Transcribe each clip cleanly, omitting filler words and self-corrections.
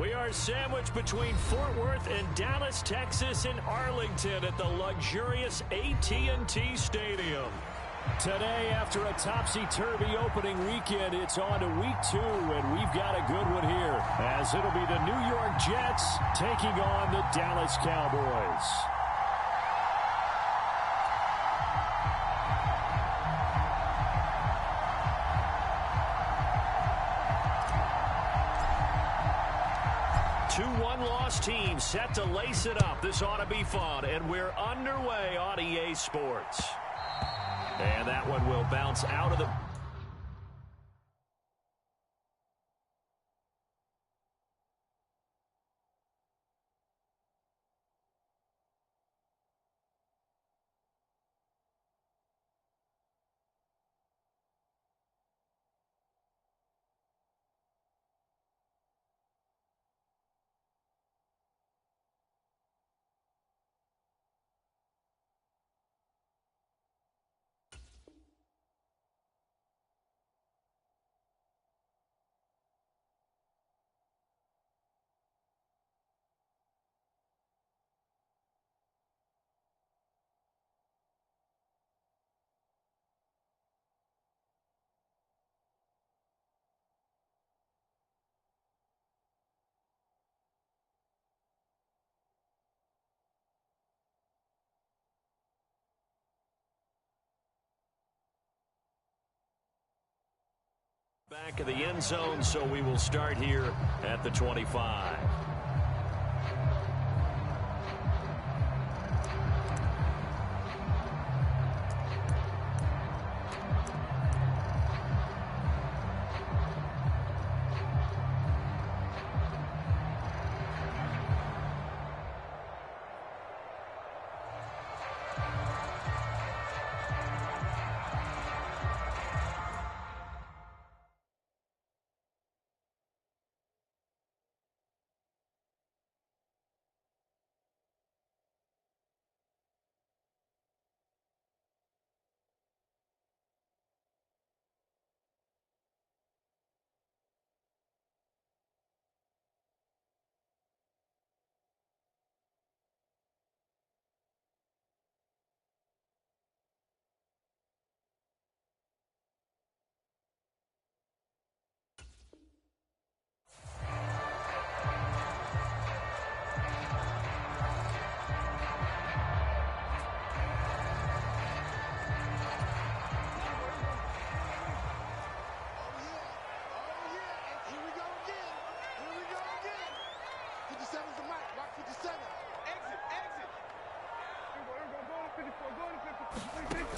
We are sandwiched between Fort Worth and Dallas, Texas, and Arlington at the luxurious AT&T Stadium. Today, after a topsy-turvy opening weekend, it's on to week 2, and we've got a good one here, as it'll be the New York Jets taking on the Dallas Cowboys. Two one-loss teams set to lace it up. This ought to be fun, and we're underway on EA Sports. And that one will bounce out of the... Back of the end zone, so we will start here at the 25.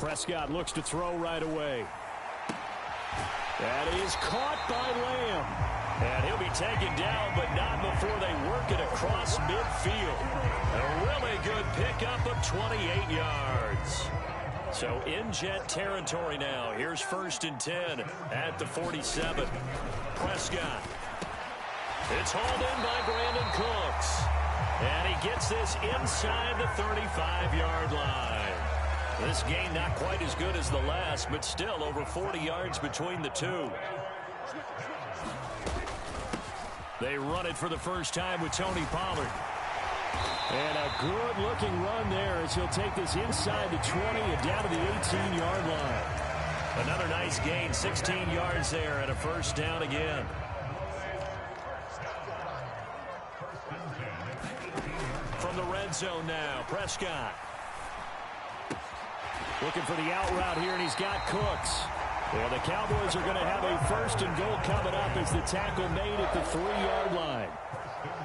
Prescott looks to throw right away. That is caught by Lamb. And he'll be taken down, but not before they work it across midfield. A really good pickup of 28 yards. So in Jet territory now. Here's 1st and 10 at the 47. Prescott. It's hauled in by Brandon Cooks. And he gets this inside the 35-yard line. This game not quite as good as the last, but still over 40 yards between the two. They run it for the first time with Tony Pollard. And a good-looking run there as he'll take this inside the 20 and down to the 18-yard line. Another nice gain, 16 yards there and a first down again. From the red zone now, Prescott. Looking for the out route here, and he's got Cooks. Well, the Cowboys are going to have a 1st and goal coming up as the tackle made at the 3-yard line.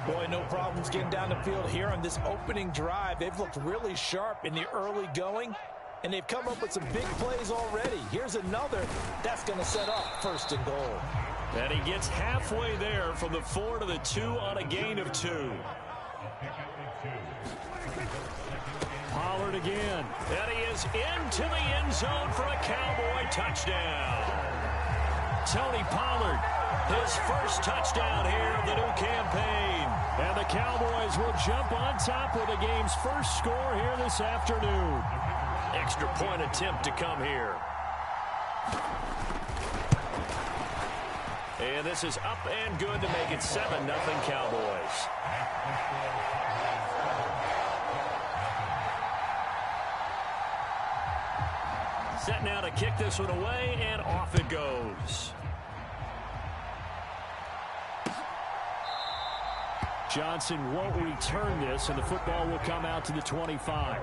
Boy, no problems getting down the field here on this opening drive. They've looked really sharp in the early going, and they've come up with some big plays already. Here's another that's going to set up 1st and goal. And he gets halfway there from the 4 to the 2 on a gain of 2. Pollard again. And he is into the end zone for a Cowboy touchdown. Tony Pollard, his first touchdown here of the new campaign. And the Cowboys will jump on top with the game's first score here this afternoon. Extra point attempt to come here. And this is up and good to make it 7-0 Cowboys. Set now to kick this one away, and off it goes. Johnson won't return this, and the football will come out to the 25.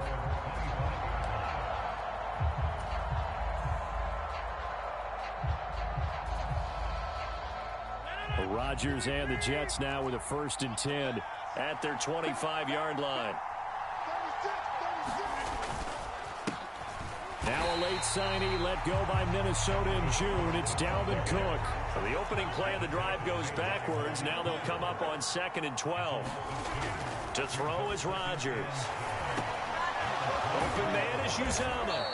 Rodgers and the Jets now with a 1st and 10 at their 25-yard line. Now a late signee let go by Minnesota in June. It's Dalvin Cook. So the opening play of the drive goes backwards. Now they'll come up on 2nd and 12. To throw is Rodgers. Open man is Uzomah.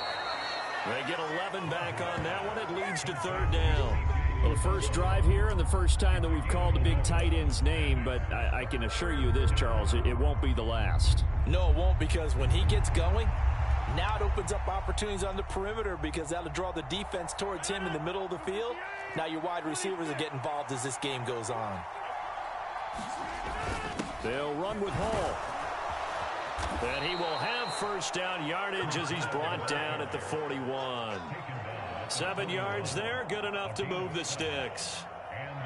They get 11 back on that one. It leads to 3rd down. Well, the first drive here and the first time that we've called a big tight end's name, but I can assure you this, Charles, it won't be the last. No, it won't, because when he gets going, now it opens up opportunities on the perimeter because that'll draw the defense towards him in the middle of the field. Now your wide receivers will get involved as this game goes on. They'll run with Hall. And he will have 1st down yardage as he's brought down at the 41. 7 yards there, good enough to move the sticks.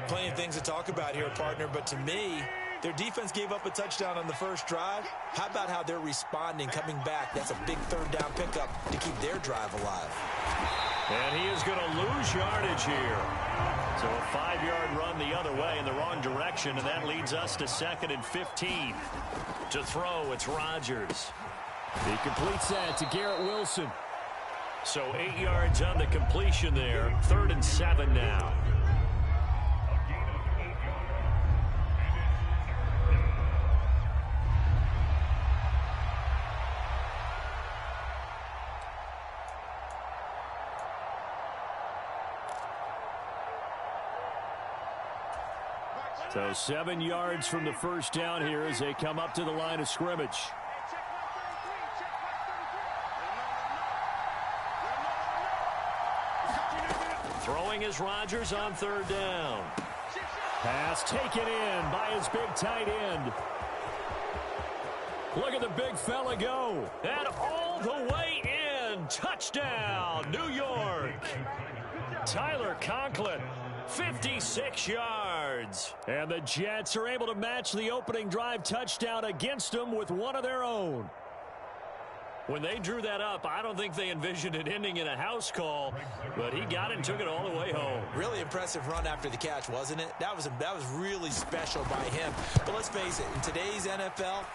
Plenty of things to talk about here, partner, but to me, their defense gave up a touchdown on the first drive. How about how they're responding, coming back? That's a big 3rd down pickup to keep their drive alive. And he is going to lose yardage here. So a 5-yard run the other way in the wrong direction, and that leads us to 2nd and 15. To throw, it's Rodgers. He completes that to Garrett Wilson. So 8 yards on the completion there. 3rd and 7 now. So 7 yards from the 1st down here as they come up to the line of scrimmage. Throwing is Rodgers on 3rd down. Pass taken in by his big tight end. Look at the big fella go. And all the way in. Touchdown, New York. Tyler Conklin, 56 yards. And the Jets are able to match the opening drive touchdown against them with one of their own. When they drew that up, I don't think they envisioned it ending in a house call, but he got it and took it all the way home. Really impressive run after the catch, wasn't it? That was really special by him. But let's face it, in today's NFL,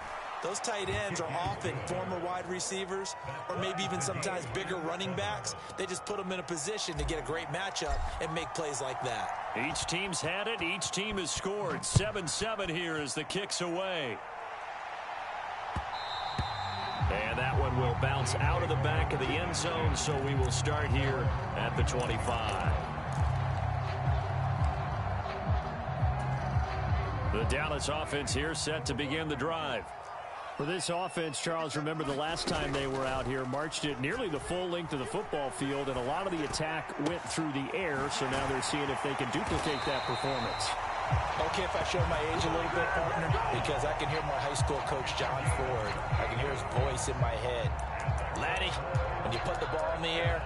those tight ends are often former wide receivers or maybe even sometimes bigger running backs. They just put them in a position to get a great matchup and make plays like that. Each team's had it. Each team has scored. 7-7 here as the kick's away. And that one will bounce out of the back of the end zone, so we will start here at the 25. The Dallas offense here set to begin the drive. For this offense, Charles, remember the last time they were out here, marched it nearly the full length of the football field, and a lot of the attack went through the air, so now they're seeing if they can duplicate that performance. Okay, if I show my age a little bit, partner, because I can hear my high school coach, John Ford. I can hear his voice in my head. Laddie, when you put the ball in the air,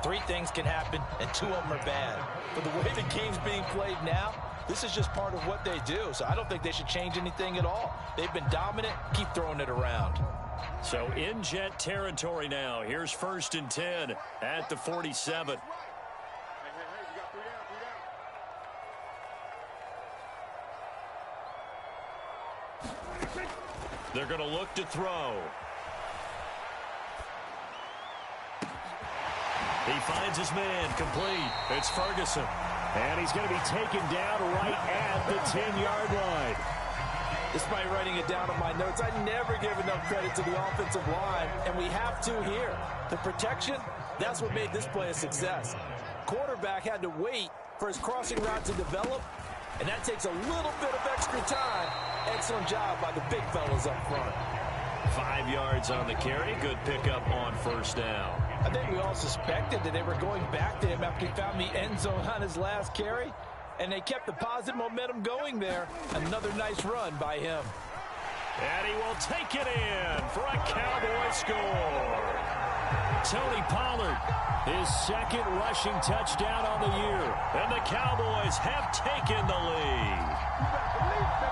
3 things can happen, and 2 of them are bad. But the way the game's being played now, this is just part of what they do, so I don't think they should change anything at all. They've been dominant. Keep throwing it around. So in Jet territory now. Here's 1st and 10 at the 47. They're going to look to throw. He finds his man complete. It's Ferguson. And he's going to be taken down right at the 10-yard line. Despite writing it down on my notes, I never give enough credit to the offensive line, and we have to here. The protection, that's what made this play a success. Quarterback had to wait for his crossing route to develop, and that takes a little bit of extra time. Excellent job by the big fellas up front. 5 yards on the carry. Good pickup on 1st down. I think we all suspected that they were going back to him after he found the end zone on his last carry. and they kept the positive momentum going there. Another nice run by him. And he will take it in for a Cowboy score. Tony Pollard, his second rushing touchdown on the year. And the Cowboys have taken the lead.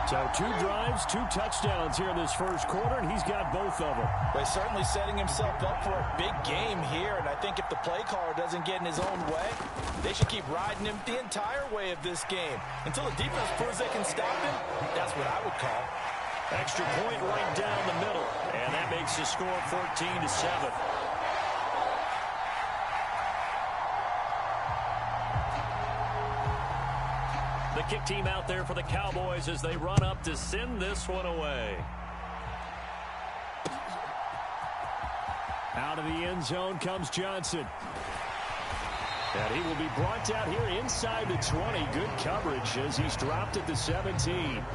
So 2 drives, 2 touchdowns here in this first quarter, and he's got both of them. But certainly setting himself up for a big game here. And I think if the play caller doesn't get in his own way, they should keep riding him the entire way of this game. Until the defense proves they can stop him, that's what I would call. Extra point right down the middle. And that makes the score 14-7. The kick team out there for the Cowboys as they run up to send this one away. Out of the end zone comes Johnson. And he will be brought down here inside the 20. Good coverage as he's dropped at the 17.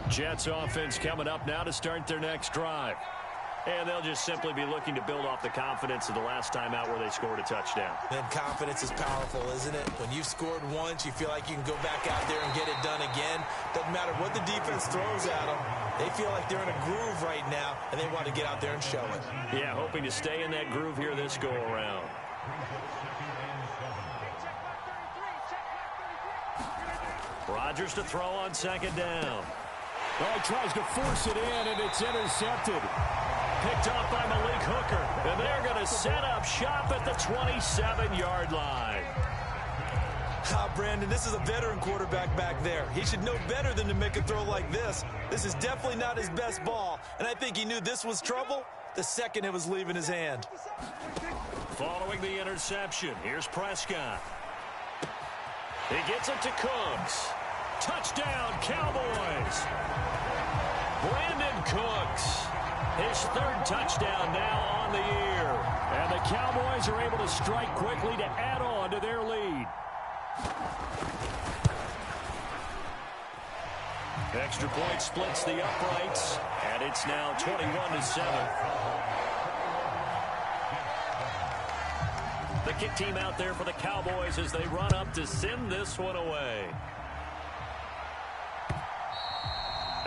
Jets offense coming up now to start their next drive. And they'll just simply be looking to build off the confidence of the last time out where they scored a touchdown. And confidence is powerful, isn't it? When you've scored once, you feel like you can go back out there and get it done again. Doesn't matter what the defense throws at them. They feel like they're in a groove right now, and they want to get out there and show it. Yeah, hoping to stay in that groove here this go-around. Rodgers to throw on second down. Oh, he tries to force it in, and it's intercepted. Picked off by Malik Hooker. And they're going to set up shop at the 27-yard line. Brandon, this is a veteran quarterback back there. He should know better than to make a throw like this. This is definitely not his best ball, and I think he knew this was trouble the second it was leaving his hand. Following the interception, here's Prescott. He gets it to Cooks. Touchdown, Cowboys. Brandon Cooks, his 3rd touchdown now on the year. And the Cowboys are able to strike quickly to add on to their lead. Extra point splits the uprights, and it's now 21-7. The kick team out there for the Cowboys as they run up to send this one away.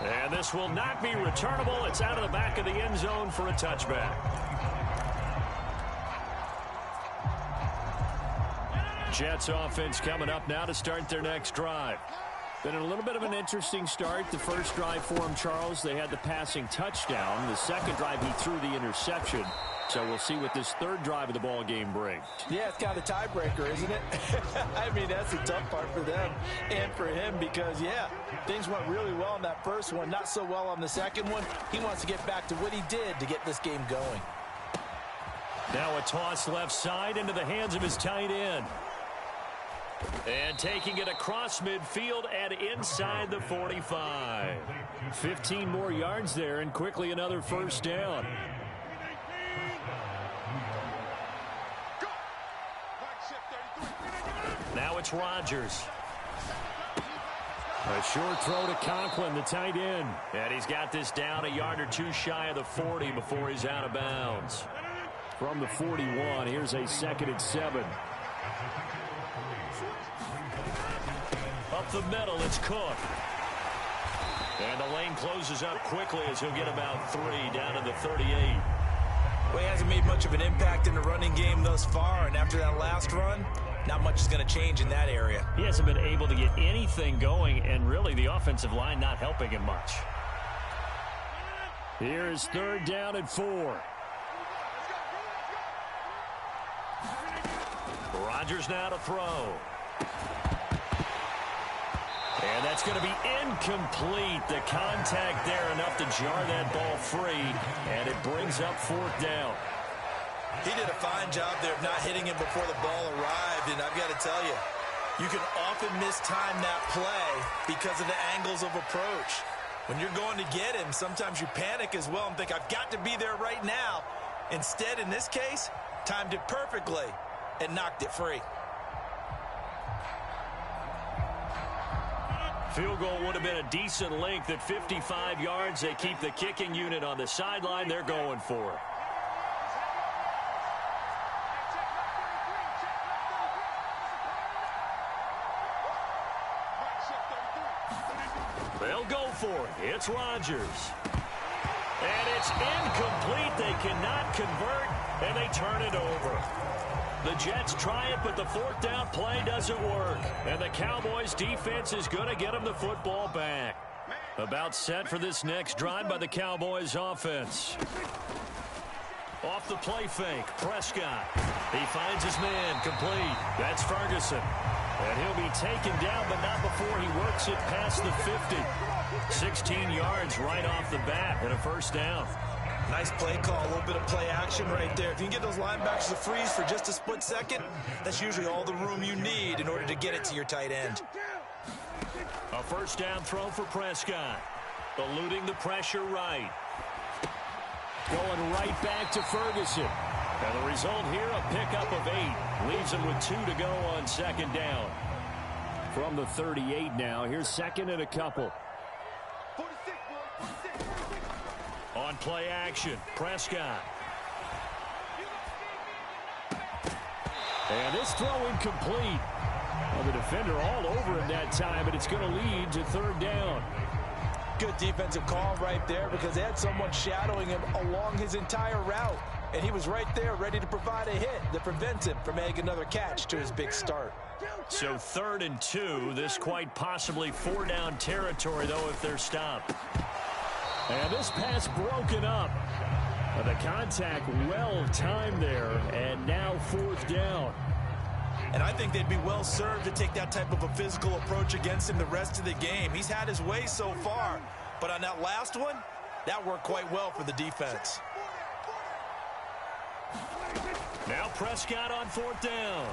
And this will not be returnable. It's out of the back of the end zone for a touchback. Jets offense coming up now to start their next drive. Been a little bit of an interesting start. The first drive for him, Charles, they had the passing touchdown. The second drive, he threw the interception. So we'll see what this 3rd drive of the ball game brings. Yeah, it's kind of a tiebreaker, isn't it? I mean, that's the tough part for them and for him because, yeah, things went really well in that first one, not so well on the second one. He wants to get back to what he did to get this game going. Now a toss left side into the hands of his tight end. And taking it across midfield and inside the 45. 15 more yards there and quickly another first down. Now it's Rodgers. A short throw to Conklin, the tight end. And he's got this down a yard or 2 shy of the 40 before he's out of bounds. From the 41, here's a 2nd and 7. Up the middle, it's Cook. And the lane closes up quickly as he'll get about 3 down to the 38. Well, he hasn't made much of an impact in the running game thus far, and after that last run, not much is going to change in that area. He hasn't been able to get anything going, and really the offensive line not helping him much. Here's 3rd down and 4. Rodgers now to throw. And that's going to be incomplete. The contact there enough to jar that ball free, and it brings up 4th down. He did a fine job there of not hitting him before the ball arrived, and I've got to tell you, you can often mistime that play because of the angles of approach. When you're going to get him, sometimes you panic as well and think, I've got to be there right now. Instead, in this case, timed it perfectly and knocked it free. Field goal would have been a decent length at 55 yards. They keep the kicking unit on the sideline. They're going for it. They'll go for it. It's Rodgers. And it's incomplete. They cannot convert, and they turn it over. The Jets try it, but the fourth down play doesn't work. And the Cowboys defense is going to get them the football back. About set for this next drive by the Cowboys offense. Off the play fake, Prescott. He finds his man, complete. That's Ferguson. And he'll be taken down, but not before he works it past the 50. 16 yards right off the bat and a first down. Nice play call, a little bit of play action right there. If you can get those linebackers to freeze for just a split second, that's usually all the room you need in order to get it to your tight end. A first down throw for Prescott. Eluding the pressure right. Going right back to Ferguson. And the result here, a pickup of 8. Leaves him with 2 to go on second down. From the 38 now, here's second and a couple. On play action, Prescott. And this throw incomplete. Well, the defender all over him that time, but it's going to lead to third down. Good defensive call right there because they had someone shadowing him along his entire route. And he was right there ready to provide a hit that prevents him from making another catch to his big start. So 3rd and 2. This quite possibly 4-down territory, though, if they're stopped. And this pass broken up. The contact well timed there, and now 4th down. And I think they'd be well served to take that type of a physical approach against him the rest of the game. He's had his way so far, but on that last one, that worked quite well for the defense. Now Prescott on 4th down.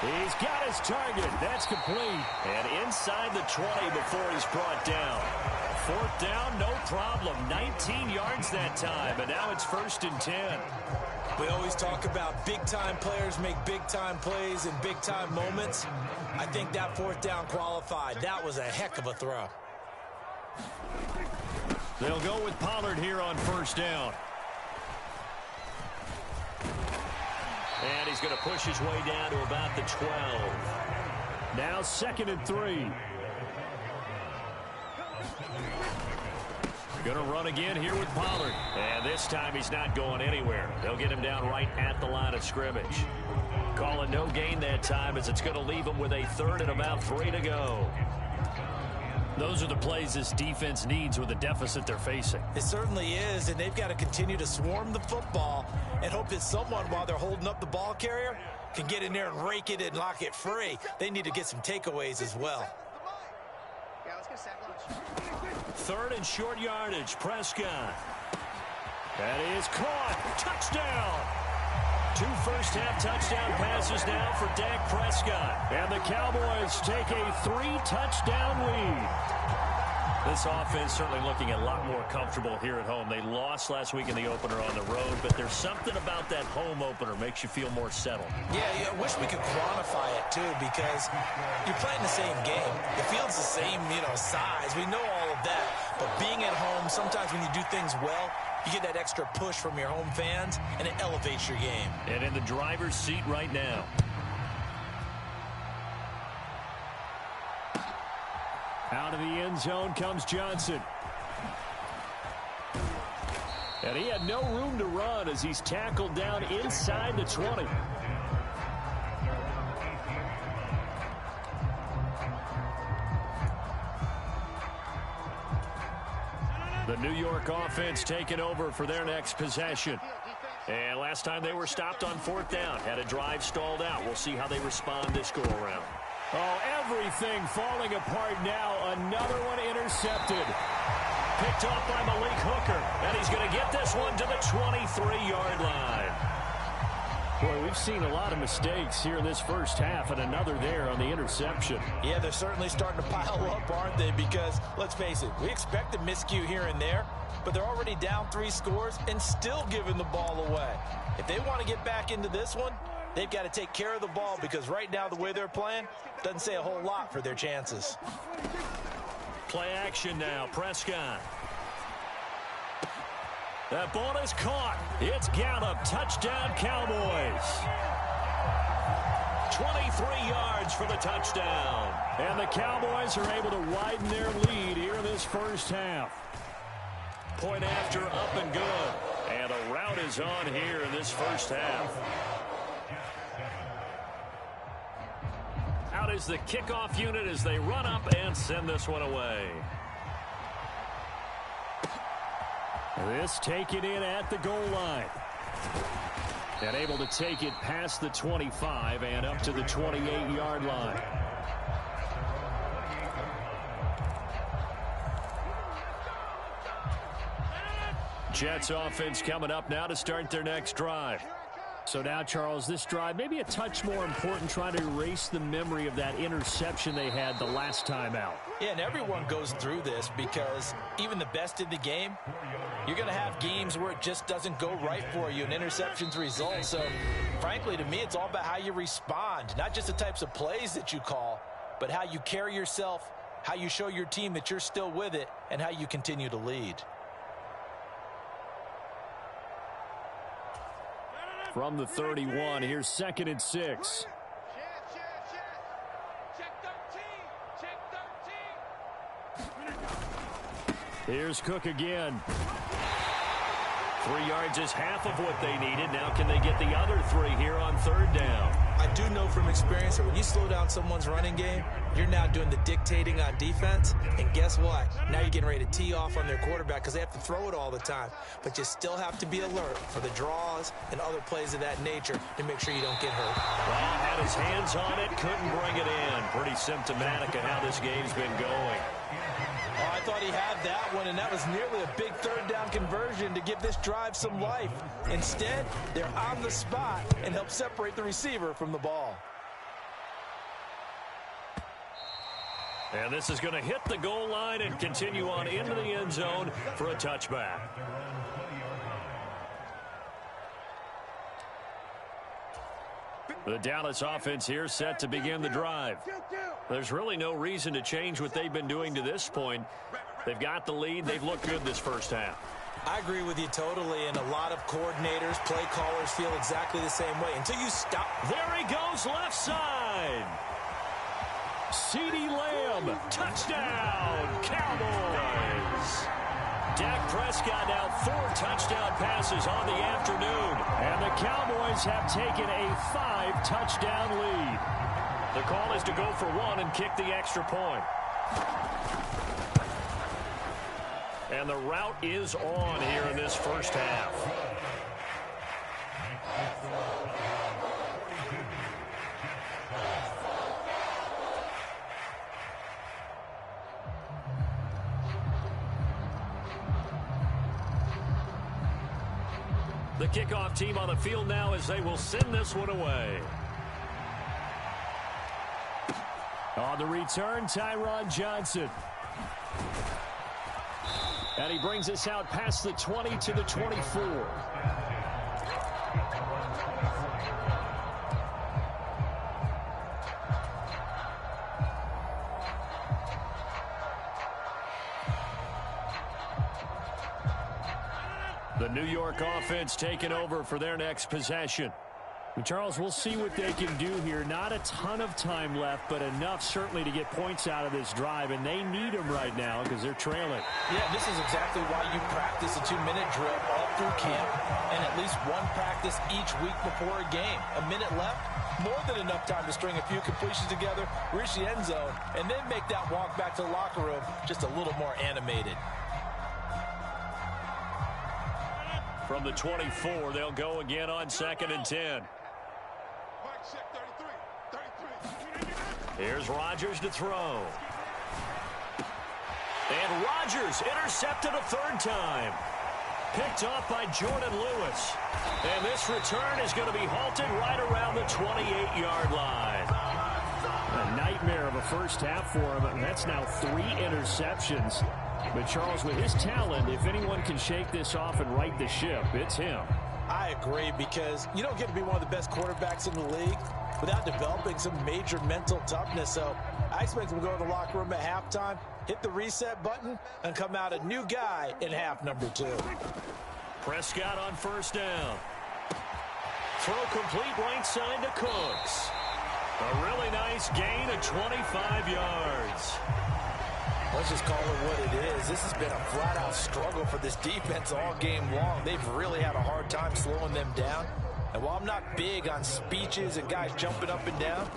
He's got his target. That's complete. And inside the 20 before he's brought down. 4th down, no problem. 19 yards that time, and now it's 1st and 10. We always talk about big-time players make big-time plays in big-time moments. I think that 4th down qualified. That was a heck of a throw. They'll go with Pollard here on 1st down. And he's going to push his way down to about the 12. Now 2nd and 3. Going to run again here with Pollard. And this time he's not going anywhere. They'll get him down right at the line of scrimmage. Calling no gain that time as it's going to leave him with a 3rd and about 3 to go. Those are the plays this defense needs with the deficit they're facing. It certainly is, and they've got to continue to swarm the football and hope that someone, while they're holding up the ball carrier, can get in there and rake it and lock it free. They need to get some takeaways as well. 3rd and short yardage, Prescott. That is caught. Touchdown. 2 first-half touchdown passes now for Dak Prescott. And the Cowboys take a 3-touchdown lead. This offense certainly looking a lot more comfortable here at home. They lost last week in the opener on the road, but there's something about that home opener makes you feel more settled. Yeah, I wish we could quantify it, too, because you're playing the same game. The field's the same, size. We know all of that. But being at home, sometimes when you do things well, you get that extra push from your home fans, and it elevates your game. And in the driver's seat right now. Out of the end zone comes Johnson. And he had no room to run as he's tackled down inside the 20. The New York offense taking over for their next possession. And last time they were stopped on 4th down, had a drive stalled out. We'll see how they respond this go-around. Oh, everything falling apart now. Another one intercepted. Picked off by Malik Hooker. And he's going to get this one to the 23-yard line. Boy, we've seen a lot of mistakes here in this first half, and another there on the interception. Yeah, they're certainly starting to pile up, aren't they? Because, let's face it, we expect a miscue here and there, but they're already down 3 scores and still giving the ball away. If they want to get back into this one, They've got to take care of the ball because right now the way they're playing doesn't say a whole lot for their chances. Play action now. Prescott. That ball is caught. It's Gallup. Touchdown, Cowboys. 23 yards for the touchdown. And the Cowboys are able to widen their lead here in this first half. Point after, up and good. And a rout is on here in this first half. Out is the kickoff unit as they run up and send this one away. This taken in at the goal line. And able to take it past the 25 and up to the 28-yard line. Jets offense coming up now to start their next drive. So now, Charles, this drive maybe a touch more important, trying to erase the memory of that interception they had the last time out. Yeah, and everyone goes through this because even the best in the game, you're going to have games where it just doesn't go right for you and interceptions result. So, frankly, to me, it's all about how you respond, not just the types of plays that you call, but how you carry yourself, how you show your team that you're still with it, and how you continue to lead. From the 31, here's 2nd and 6. Here's Cook again. 3 yards is half of what they needed. Now can they get the other 3 here on 3rd down? I do know from experience that when you slow down someone's running game, you're now doing the dictating on defense. And guess what? Now you're getting ready to tee off on their quarterback because they have to throw it all the time. But you still have to be alert for the draws and other plays of that nature to make sure you don't get hurt. Well, had his hands on it, couldn't bring it in. Pretty symptomatic of how this game's been going. Oh, I thought he had that one, and that was nearly a big 3rd down conversion to give this drive some life. Instead, they're on the spot and help separate the receiver from the ball. And this is going to hit the goal line and continue on into the end zone for a touchback. The Dallas offense here set to begin the drive. There's really no reason to change what they've been doing to this point. They've got the lead. They've looked good this first half. I agree with you totally, and a lot of coordinators, play callers feel exactly the same way until you stop. There he goes, left side. CeeDee Lamb, touchdown, Cowboys. Dak Prescott now 4 touchdown passes on the afternoon. And the Cowboys have taken a 5-touchdown lead. The call is to go for 1 and kick the extra point. And the route is on here in this first half. The kickoff team on the field now as they will send this one away. On the return, Tyron Johnson. And he brings us out past the 20 to the 24. The New York offense taking over for their next possession. And Charles, we'll see what they can do here. Not a ton of time left, but enough certainly to get points out of this drive, and they need them right now because they're trailing. Yeah, this is exactly why you practice a 2-minute drill all through camp and at least one practice each week before a game. A minute left, more than enough time to string a few completions together, reach the end zone, and then make that walk back to the locker room just a little more animated. From the 24, they'll go again on 2nd and 10. Here's Rodgers to throw. And Rodgers intercepted a 3rd time. Picked off by Jordan Lewis. And this return is going to be halted right around the 28-yard line. A nightmare of a first half for him, and that's now 3 interceptions. But Charles, with his talent, if anyone can shake this off and right the ship, it's him. I I agree, because you don't get to be one of the best quarterbacks in the league without developing some major mental toughness. So I expect him to go to the locker room at halftime, hit the reset button, and come out a new guy in half number 2. Prescott on first down. Throw complete right side to Cooks. A really nice gain of 25 yards. Let's just call it what it is. This has been a flat-out struggle for this defense all game long. They've really had a hard time slowing them down. And while I'm not big on speeches and guys jumping up and down,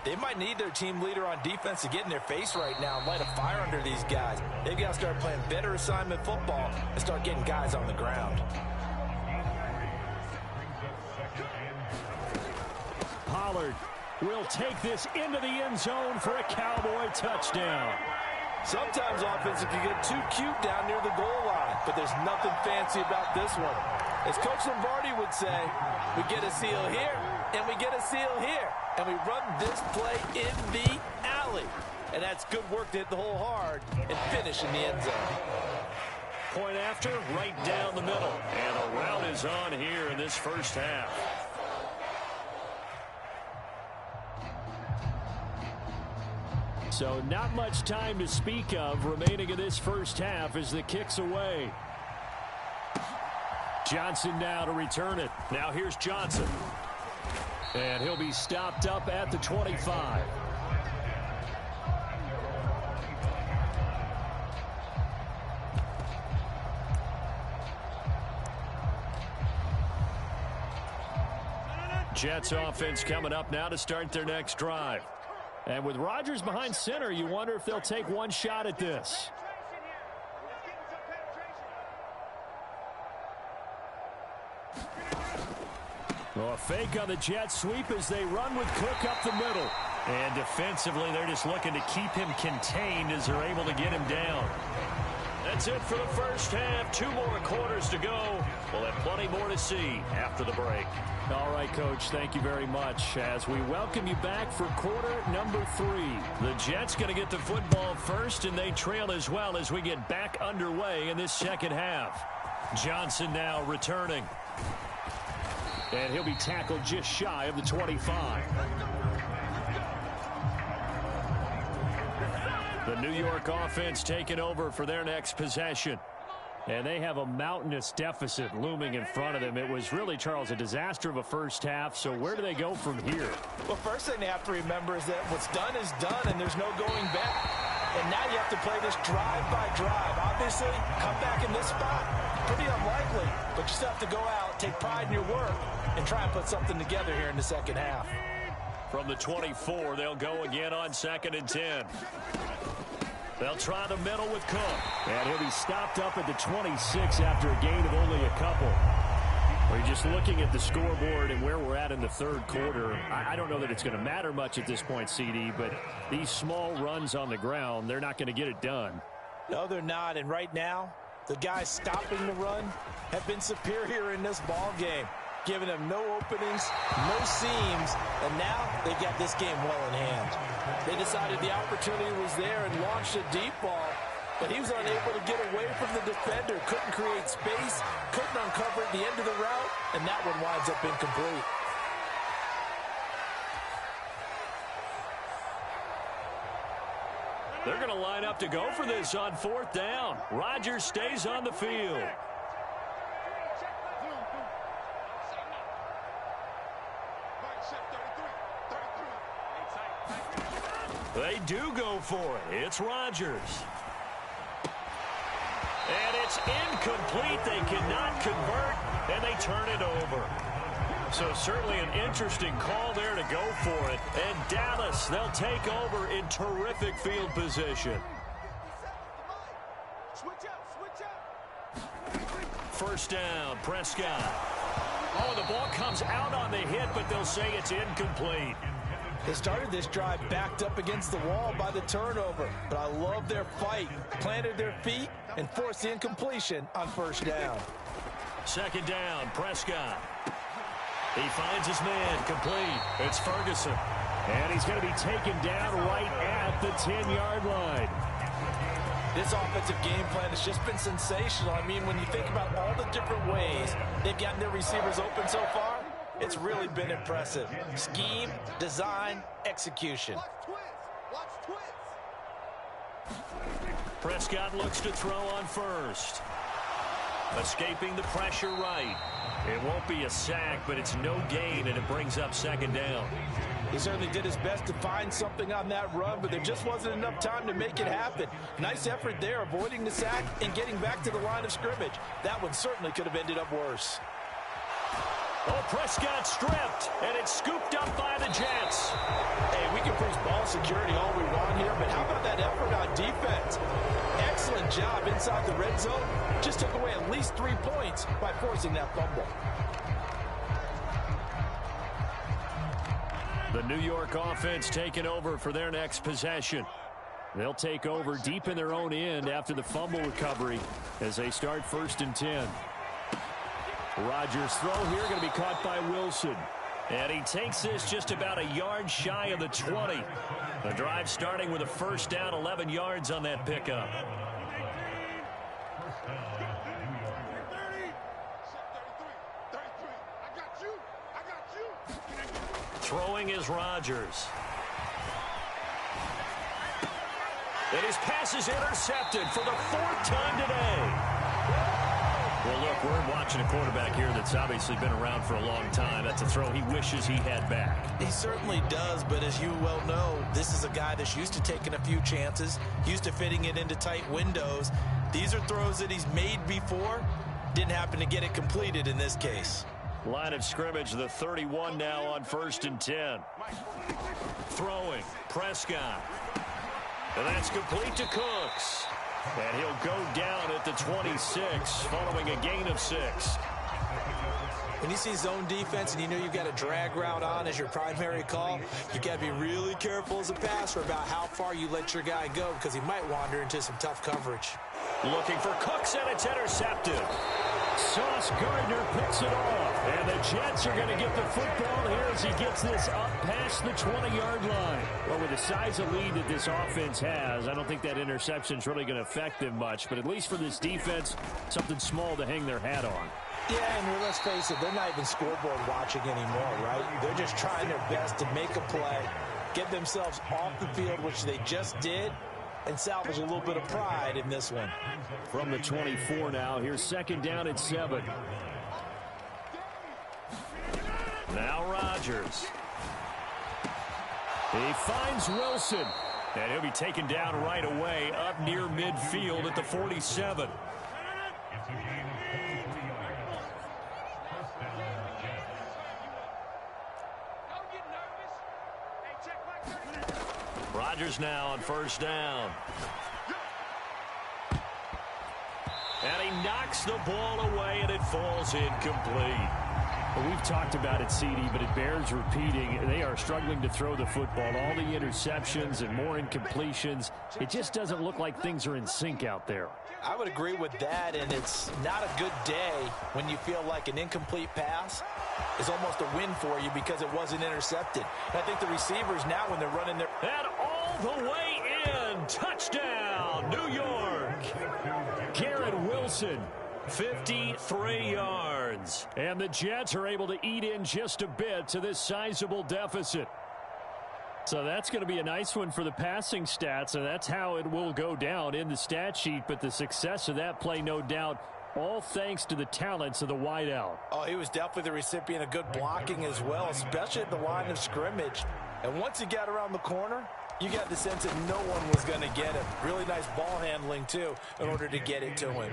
they might need their team leader on defense to get in their face right now and light a fire under these guys. They've got to start playing better assignment football and start getting guys on the ground. Pollard will take this into the end zone for a Cowboy touchdown. Sometimes offenses can get too cute down near the goal line, but there's nothing fancy about this one. As Coach Lombardi would say, we get a seal here, and we get a seal here, and we run this play in the alley. And that's good work to hit the hole hard and finish in the end zone. Point after, right down the middle. And a rout is on here in this first half. So not much time to speak of remaining in this first half as the kick's away. Johnson now to return it. Now here's Johnson. And he'll be stopped up at the 25. Jets offense coming up now to start their next drive. And with Rodgers behind center, you wonder if they'll take one shot at this. Well, a fake on the Jets sweep as they run with Cook up the middle. And defensively, they're just looking to keep him contained as they're able to get him down. That's it for the first half. 2 more quarters to go. We'll have plenty more to see after the break. All right, Coach, thank you very much. As we welcome you back for quarter number 3. The Jets going to get the football first, and they trail as well as we get back underway in this second half. Johnson now returning. And he'll be tackled just shy of the 25. The New York offense taking over for their next possession. And they have a mountainous deficit looming in front of them. It was really, Charles, a disaster of a first half. So where do they go from here? Well, first thing they have to remember is that what's done is done, and there's no going back. And now you have to play this drive by drive. Obviously, come back in this spot, pretty unlikely. But you still have to go out, take pride in your work, and try and put something together here in the second half. From the 24, they'll go again on 2nd and 10. They'll try the middle with Cook. And he'll be stopped up at the 26 after a gain of only a couple. We're just looking at the scoreboard and where we're at in the third quarter. I don't know that it's going to matter much at this point, CD, but these small runs on the ground, they're not going to get it done. No, they're not. And right now, the guys stopping the run have been superior in this ball game, giving them no openings, no seams, and now they've got this game well in hand. They decided the opportunity was there and launched a deep ball, but he was unable to get away from the defender, couldn't create space, couldn't uncover at the end of the route, and that one winds up incomplete. They're going to line up to go for this on 4th down. Rodgers stays on the field. They do go for it. It's Rodgers. And it's incomplete. They cannot convert, and they turn it over. So certainly an interesting call there to go for it. And Dallas, they'll take over in terrific field position. First down, Prescott. Oh, the ball comes out on the hit, but they'll say it's incomplete. They started this drive backed up against the wall by the turnover, but I love their fight. Planted their feet and forced the incompletion on first down. 2nd down, Prescott. He finds his man, complete. It's Ferguson. And he's going to be taken down right at the 10-yard line. This offensive game plan has just been sensational. I mean, when you think about all the different ways they've gotten their receivers open so far, it's really been impressive. Scheme, design, execution. Prescott looks to throw on first. Escaping the pressure right. It won't be a sack, but it's no gain, and it brings up second down. He certainly did his best to find something on that run, but there just wasn't enough time to make it happen. Nice effort there, avoiding the sack and getting back to the line of scrimmage. That one certainly could have ended up worse. Oh, Prescott stripped, and it's scooped up by the Jets. Hey, we can preach ball security all we want here, but how about that effort on defense? Excellent job inside the red zone. Just took away at least 3 points by forcing that fumble. The New York offense taking over for their next possession. They'll take over deep in their own end after the fumble recovery as they start 1st and 10. Rodgers' throw here going to be caught by Wilson. And he takes this just about a yard shy of the 20. The drive starting with a first down, 11 yards on that pickup. Throwing is Rodgers. And his pass is intercepted for the 4th time today. Well, look, we're watching a quarterback here that's obviously been around for a long time. That's a throw he wishes he had back. He certainly does, but as you well know, this is a guy that's used to taking a few chances, used to fitting it into tight windows. These are throws that he's made before. Didn't happen to get it completed in this case. Line of scrimmage, the 31 now on 1st and 10. Throwing, Prescott. And that's complete to Cooks. And he'll go down at the 26 following a gain of 6. When you see zone defense and you know you've got a drag route on as your primary call, you got to be really careful as a passer about how far you let your guy go because he might wander into some tough coverage. Looking for Cooks, and it's intercepted. Sauce Gardner picks it off, and the Jets are going to get the football here as he gets this up past the 20-yard line. Well, with the size of lead that this offense has, I don't think that interception is really going to affect them much, but at least for this defense, something small to hang their hat on. Yeah, and let's face it, they're not even scoreboard watching anymore, right? They're just trying their best to make a play, get themselves off the field, which they just did, and salvage a little bit of pride in this one. From the 24 now, here's 2nd down at 7. Now Rodgers. He finds Wilson, and he'll be taken down right away up near midfield at the 47. Rodgers now on 1st down. And he knocks the ball away, and it falls incomplete. Well, we've talked about it, CD, but it bears repeating. They are struggling to throw the football. All the interceptions and more incompletions. It just doesn't look like things are in sync out there. I would agree with that, and it's not a good day when you feel like an incomplete pass is almost a win for you because it wasn't intercepted. And I think the receivers now, when they're running their... And all the way in. Touchdown, New York. Garrett Wilson, 53 yards. And the Jets are able to eat in just a bit to this sizable deficit. So that's going to be a nice one for the passing stats, and that's how it will go down in the stat sheet. But the success of that play, no doubt, all thanks to the talents of the wideout. Oh, he was definitely the recipient of good blocking as well, especially at the line of scrimmage. And once he got around the corner, you got the sense that no one was going to get him. Really nice ball handling, too, in order to get it to him.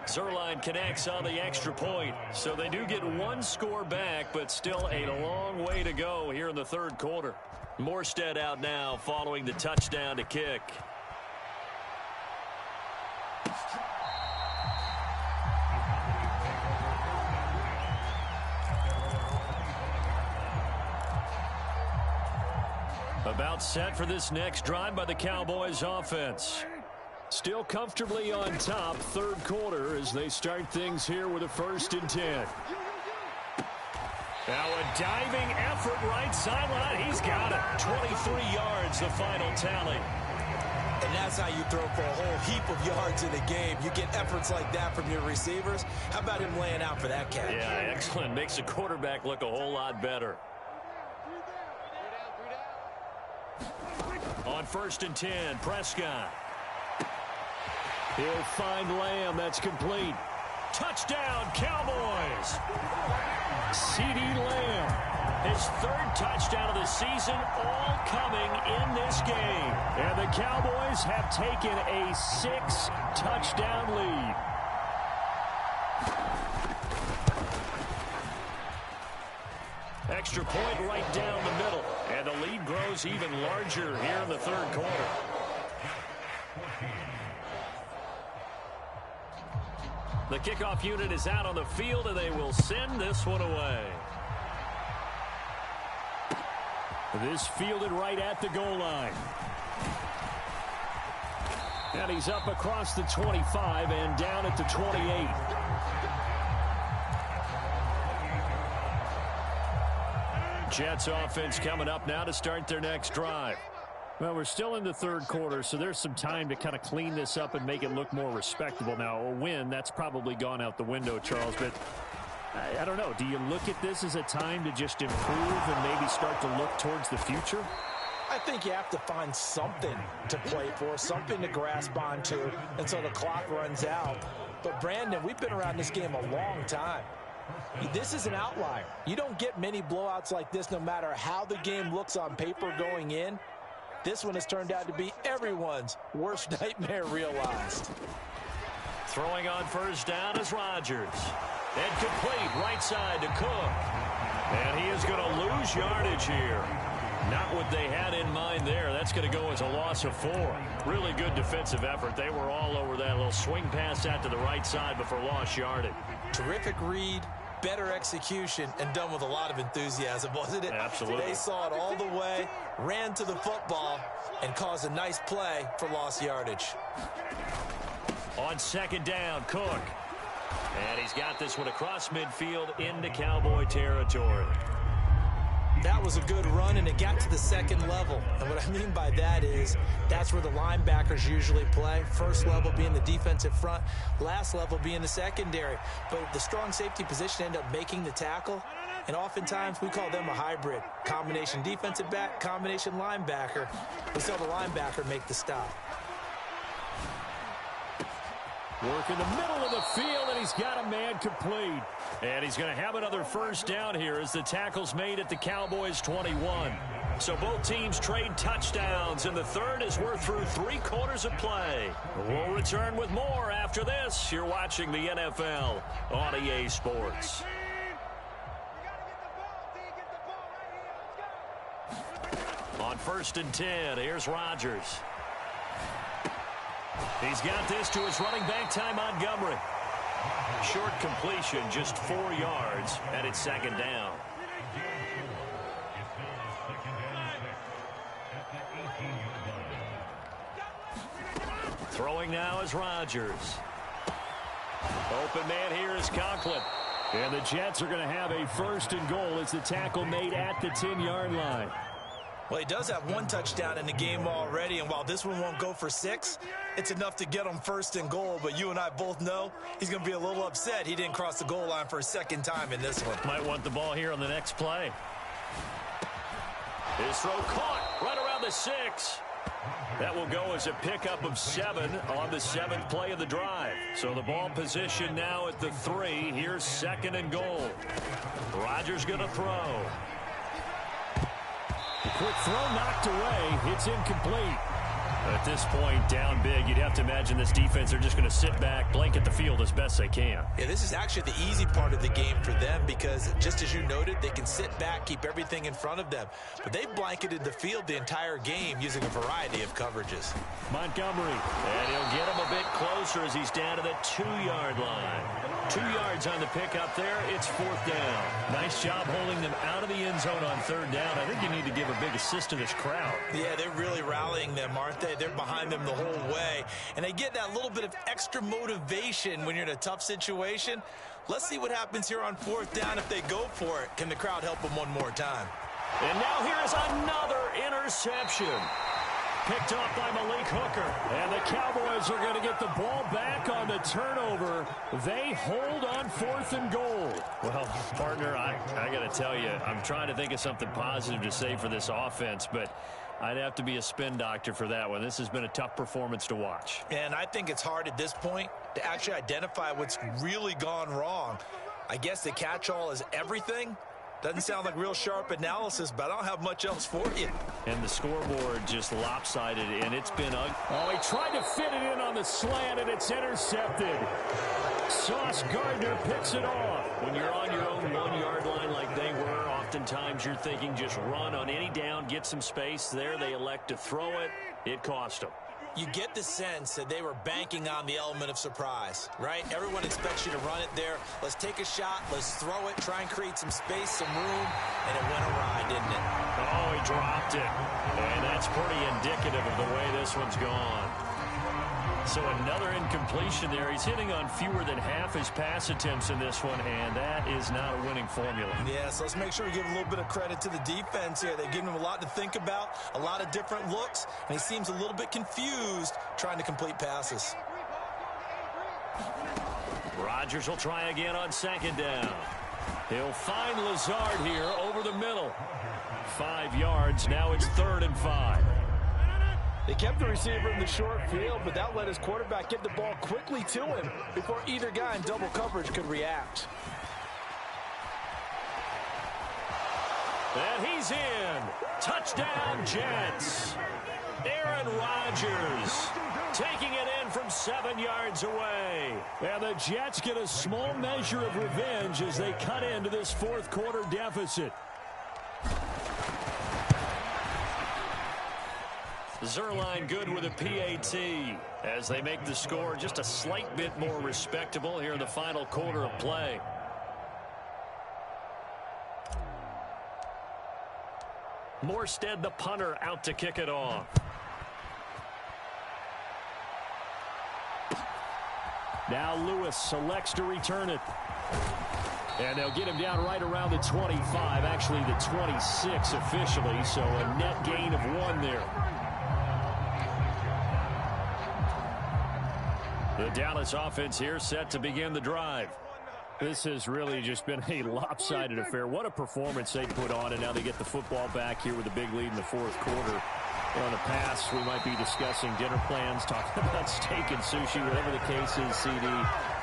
Zuerlein connects on the extra point. So they do get one score back, but still a long way to go here in the 3rd quarter. Morstead out now following the touchdown to kick. About set for this next drive by the Cowboys offense. Still comfortably on top, 3rd quarter as they start things here with a 1st and 10. Now a diving effort right sideline. He's got it. 23 yards, the final tally. And that's how you throw for a whole heap of yards in a game. You get efforts like that from your receivers. How about him laying out for that catch? Yeah, excellent. Makes the quarterback look a whole lot better. On 1st and 10, Prescott. He'll find Lamb. That's complete. Touchdown, Cowboys. CeeDee Lamb. His 3rd touchdown of the season, all coming in this game. And the Cowboys have taken a 6-touchdown lead. Extra point right down the middle. And the lead grows even larger here in the 3rd quarter. The kickoff unit is out on the field, and they will send this one away. This fielded right at the goal line. And he's up across the 25 and down at the 28. Jets offense coming up now to start their next drive. Well, we're still in the 3rd quarter, so there's some time to kind of clean this up and make it look more respectable. Now, a win, that's probably gone out the window, Charles, but I don't know. Do you look at this as a time to just improve and maybe start to look towards the future? I think you have to find something to play for, something to grasp onto until the clock runs out. But, Brandon, we've been around this game a long time. This is an outlier. You don't get many blowouts like this no matter how the game looks on paper going in. This one has turned out to be everyone's worst nightmare realized. Throwing on 1st down is Rodgers. And complete right side to Cook. And he is going to lose yardage here. Not what they had in mind there. That's going to go as a loss of 4. Really good defensive effort. They were all over that little swing pass out to the right side before lost yardage. Terrific read, better execution, and done with a lot of enthusiasm, wasn't it? Absolutely. They saw it all the way, ran to the football, and caused a nice play for lost yardage. On 2nd down, Cook. And he's got this one across midfield into Cowboy territory. That was a good run, and it got to the 2nd level. And what I mean by that is that's where the linebackers usually play. 1st level being the defensive front, last level being the secondary. But the strong safety position ended up making the tackle, and oftentimes we call them a hybrid. Combination defensive back, combination linebacker. We saw the linebacker make the stop. Work in the middle of the field, and he's got a man complete. And he's going to have another 1st down here as the tackle's made at the Cowboys' 21. So both teams trade touchdowns, and the 3rd as we're through 3 quarters of play. We'll return with more after this. You're watching the NFL on EA Sports. On 1st and 10, here's Rodgers. He's got this to his running back, Ty Montgomery. Short completion, just 4 yards, and it's 2nd down. Throwing now is Rodgers. Open man here is Conklin. And the Jets are going to have a 1st and goal as the tackle made at the 10-yard line. Well, he does have 1 touchdown in the game already, and while this one won't go for 6, it's enough to get him 1st and goal. But you and I both know he's going to be a little upset he didn't cross the goal line for a 2nd time in this one. Might want the ball here on the next play. His throw caught right around the 6. That will go as a pickup of 7 on the 7th play of the drive. So the ball position now at the 3. Here's 2nd and goal. Rodgers going to throw. Quick throw knocked away. It's incomplete. At this point, down big, you'd have to imagine this defense are just going to sit back, blanket the field as best they can. Yeah, this is actually the easy part of the game for them because, just as you noted, they can sit back, keep everything in front of them. But they've blanketed the field the entire game using a variety of coverages. Montgomery, and he'll get him a bit closer as he's down to the 2-yard line. 2 yards on the pickup there. It's 4th down. Nice job holding them out of the end zone on 3rd down. I think you need to give a big assist to this crowd. Yeah, they're really rallying them, aren't they? They're behind them the whole way. And they get that little bit of extra motivation when you're in a tough situation. Let's see what happens here on 4th down if they go for it. Can the crowd help them one more time? And now here's another interception. Picked off by Malik Hooker. And the Cowboys are going to get the ball back on the turnover. They hold on 4th and goal. Well, partner, I got to tell you, I'm trying to think of something positive to say for this offense, but I'd have to be a spin doctor for that one. This has been a tough performance to watch. And I think it's hard at this point to actually identify what's really gone wrong. I guess the catch-all is everything. Doesn't sound like real sharp analysis, but I don't have much else for you. And the scoreboard just lopsided, and it's been ugly. Oh, he tried to fit it in on the slant, and it's intercepted. Sauce Gardner picks it off. When you're on your own 1-yard line like they were, oftentimes you're thinking just run on any down, get some space. There they elect to throw it. It cost them. You get the sense that they were banking on the element of surprise, right? Everyone expects you to run it there. Let's take a shot. Let's throw it. Try and create some space, some room. And it went awry, didn't it? Oh, he dropped it. And that's pretty indicative of the way this one's gone. So another incompletion there. He's hitting on fewer than half his pass attempts in this one, and that is not a winning formula. Yeah, so let's make sure we give a little bit of credit to the defense here. They've given him a lot to think about, a lot of different looks, and he seems a little bit confused trying to complete passes. Rodgers will try again on 2nd down. He'll find Lazard here over the middle. 5 yards. Now it's 3rd and 5. They kept the receiver in the short field, but that let his quarterback get the ball quickly to him before either guy in double coverage could react. And he's in. Touchdown, Jets. Aaron Rodgers taking it in from 7 yards away. And the Jets get a small measure of revenge as they cut into this 4th quarter deficit. Zuerlein good with a PAT as they make the score just a slight bit more respectable here in the final quarter of play. Morstead, the punter, out to kick it off. Now Lewis selects to return it. And they'll get him down right around the 25, actually the 26 officially, so a net gain of 1 there. The Dallas offense here set to begin the drive. This has really just been a lopsided affair. What a performance they put on, and now they get the football back here with a big lead in the 4th quarter. On the pass, we might be discussing dinner plans, talking about steak and sushi, whatever the case is, CD.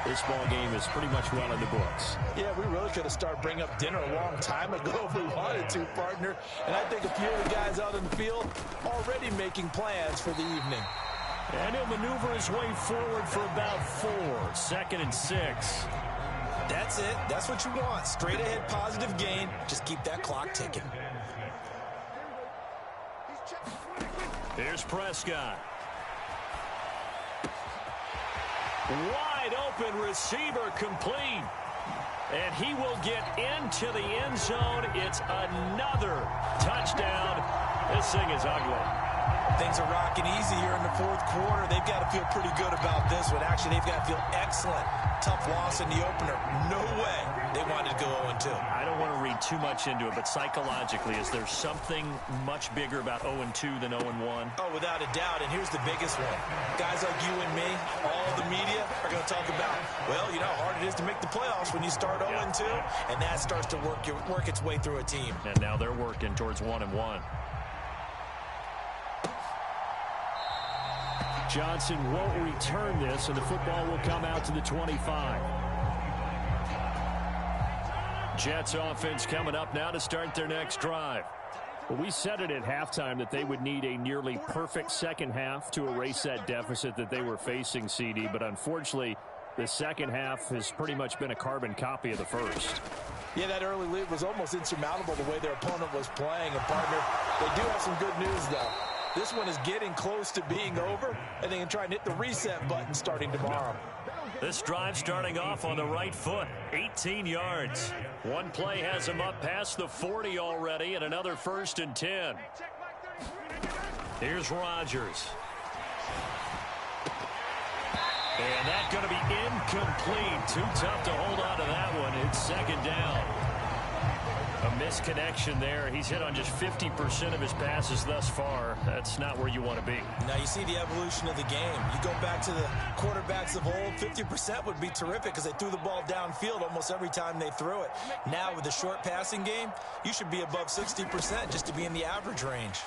This ball game is pretty much well in the books. Yeah, we really could have started bringing up dinner a long time ago if we wanted to, partner. And I think a few of the guys out in the field already making plans for the evening. And he'll maneuver his way forward for about 4. 2nd and 6. That's it. That's what you want. Straight ahead positive gain. Just keep that clock ticking. Here's Prescott. Wide open receiver complete. And he will get into the end zone. It's another touchdown. This thing is ugly. Things are rocking easy here in the 4th quarter. They've got to feel pretty good about this one. Actually, they've got to feel excellent. Tough loss in the opener. No way they wanted to go 0-2. I don't want to read too much into it, but psychologically, is there something much bigger about 0-2 than 0-1? Oh, without a doubt, and here's the biggest one. Guys like you and me, all the media are going to talk about, well, you know how hard it is to make the playoffs when you start 0-2, and that starts to work its way through a team. And now they're working towards 1-1. Johnson won't return this, and the football will come out to the 25. Jets offense coming up now to start their next drive. Well, we said it at halftime that they would need a nearly perfect second half to erase that deficit that they were facing, CD, but unfortunately, the second half has pretty much been a carbon copy of the first. Yeah, that early lead was almost insurmountable the way their opponent was playing, and partner, they do have some good news, though. This one is getting close to being over, and they can try and hit the reset button starting tomorrow. This drive starting off on the right foot, 18 yards. One play has them up past the 40 already, and another 1st and 10. Here's Rodgers. And that's going to be incomplete. Too tough to hold on to that one. It's 2nd down. A misconnection there. He's hit on just 50% of his passes thus far. That's not where you want to be. Now you see the evolution of the game. You go back to the quarterbacks of old, 50% would be terrific because they threw the ball downfield almost every time they threw it. Now with the short passing game, you should be above 60% just to be in the average range.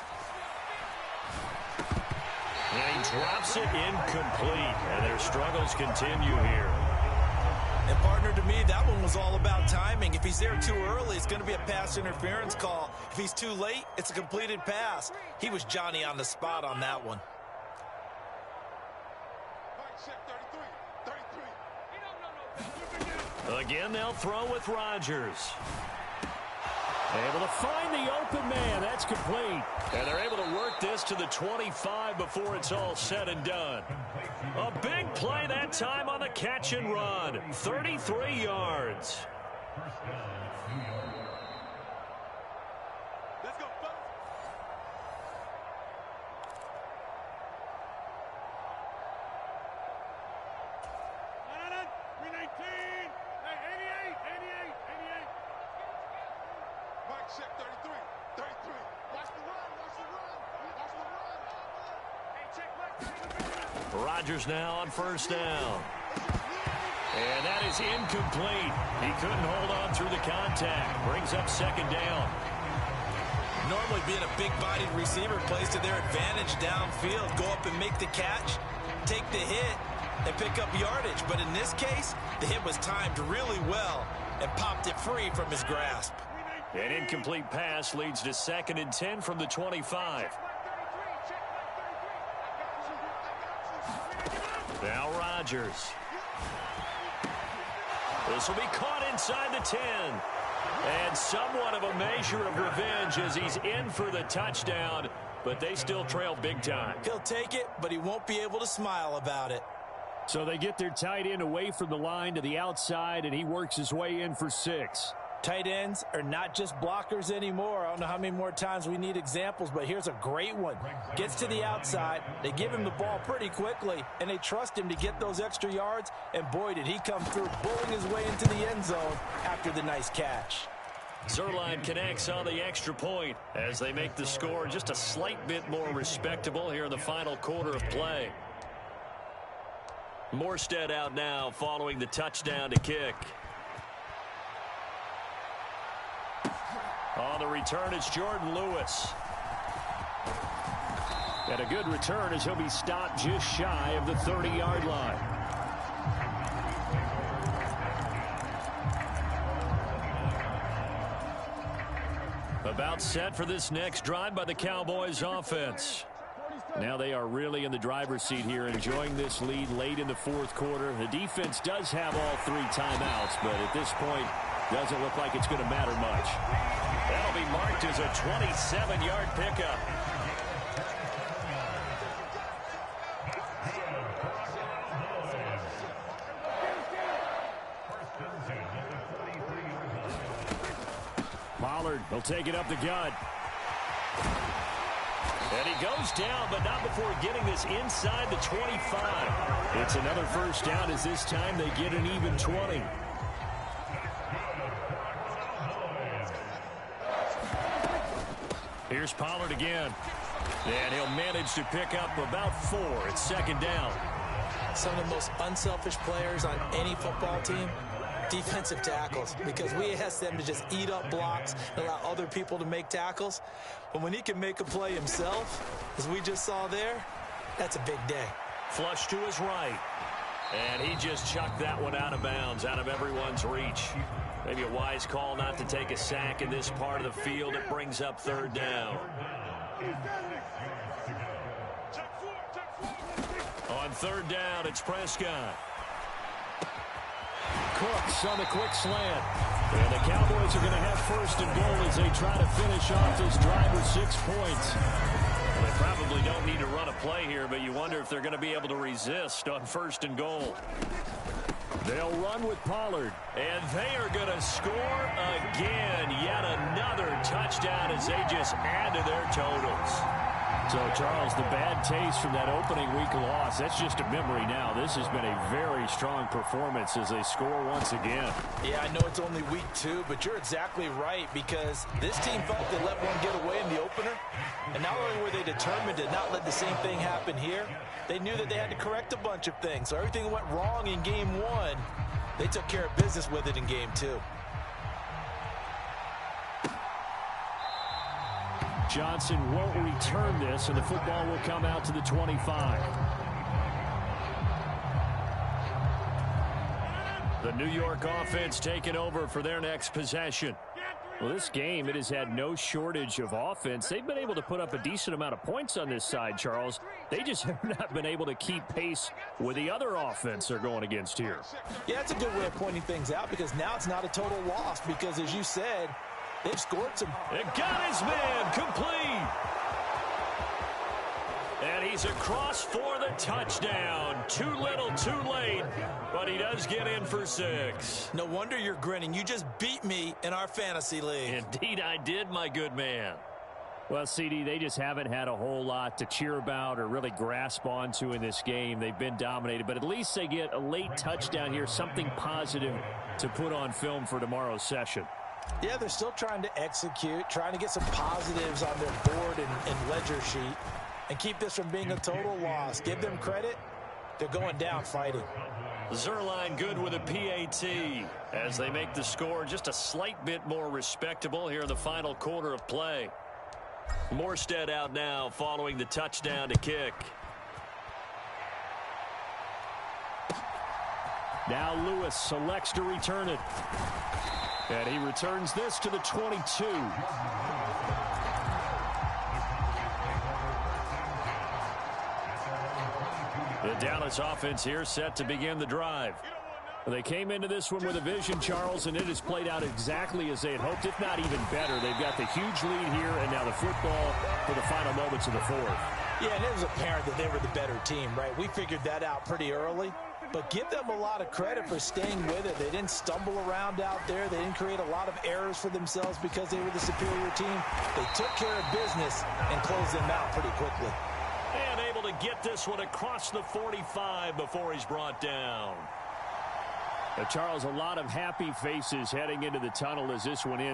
And he drops it incomplete, and their struggles continue here. And partner, to me, that one was all about timing. If he's there too early, it's going to be a pass interference call. If he's too late, it's a completed pass. He was Johnny on the spot on that one. Again, they'll throw with Rodgers. Able to find the open man. That's complete. And they're able to work this to the 25 before it's all said and done. A big play that time on the catch and run. 33 yards. Let's go. Check 33. Watch the run. Rodgers now on first down. And that is incomplete. He couldn't hold on through the contact. Brings up second down. Normally being a big-bodied receiver plays to their advantage downfield. Go up and make the catch, take the hit, and pick up yardage. But in this case, the hit was timed really well and popped it free from his grasp. An incomplete pass leads to 2nd and 10 from the 25. Now Rodgers. This will be caught inside the 10. And somewhat of a measure of revenge as he's in for the touchdown, but they still trail big time. He'll take it, but he won't be able to smile about it. So they get their tight end away from the line to the outside, and he works his way in for 6. Tight ends are not just blockers anymore. I don't know how many more times we need examples, but here's a great one. Gets to the outside, they give him the ball pretty quickly, and they trust him to get those extra yards, and boy, did he come through, bowling his way into the end zone after the nice catch. Zuerlein connects on the extra point as they make the score just a slight bit more respectable here in the final quarter of play. Morstead out now following the touchdown to kick. On the return, it's Jordan Lewis. And a good return as he'll be stopped just shy of the 30-yard line. About set for this next drive by the Cowboys offense. Now they are really in the driver's seat here, enjoying this lead late in the fourth quarter. The defense does have all 3 timeouts, but at this point, doesn't look like it's going to matter much. That'll be marked as a 27-yard pickup. Pollard will take it up the gut. And he goes down, but not before getting this inside the 25. It's another first down as this time they get an even 20. Here's Pollard again. And he'll manage to pick up about 4. It's second down. Some of the most unselfish players on any football team, defensive tackles, because we ask them to just eat up blocks and allow other people to make tackles. But when he can make a play himself, as we just saw there, that's a big day. Flush to his right. And he just chucked that one out of bounds, out of everyone's reach. Maybe a wise call not to take a sack in this part of the field. It brings up third down. On third down, it's Prescott. Cooks on the quick slant. And the Cowboys are going to have first and goal as they try to finish off this drive with 6 points. Well, they probably don't need to run a play here, but you wonder if they're going to be able to resist on first and goal. They'll run with Pollard, and they are going to score again. Yet another touchdown as they just add to their totals. So, Charles, the bad taste from that opening week loss, that's just a memory now. This has been a very strong performance as they score once again. Yeah, I know it's only week 2, but you're exactly right, because this team felt they let one get away in the opener, and not only were they determined to not let the same thing happen here, they knew that they had to correct a bunch of things. So everything that went wrong in game 1, they took care of business with it in game 2. Johnson won't return this, and the football will come out to the 25. The New York offense taking over for their next possession. Well, this game, it has had no shortage of offense. They've been able to put up a decent amount of points on this side, Charles. They just have not been able to keep pace with the other offense they're going against here. Yeah, that's a good way of pointing things out, because now it's not a total loss, because as you said, they've scored some. It got his man complete. And he's across for the touchdown. Too little, too late, but he does get in for 6. No wonder you're grinning. You just beat me in our fantasy league. Indeed I did, my good man. Well, CD, they just haven't had a whole lot to cheer about or really grasp onto in this game. They've been dominated, but at least they get a late touchdown here, something positive to put on film for tomorrow's session. Yeah, they're still trying to execute, trying to get some positives on their board and ledger sheet, and keep this from being a total loss. Give them credit. They're going down fighting. Zuerlein good with a PAT as they make the score just a slight bit more respectable here in the final quarter of play. Morstead out now following the touchdown to kick. Now Lewis selects to return it. And he returns this to the 22. The Dallas offense here set to begin the drive. They came into this one with a vision, Charles, and it has played out exactly as they had hoped, if not even better. They've got the huge lead here, and now the football for the final moments of the fourth. Yeah, and it was apparent that they were the better team, right? We figured that out pretty early. But give them a lot of credit for staying with it. They didn't stumble around out there. They didn't create a lot of errors for themselves because they were the superior team. They took care of business and closed them out pretty quickly. And able to get this one across the 45 before he's brought down. Charles, a lot of happy faces heading into the tunnel as this one ends.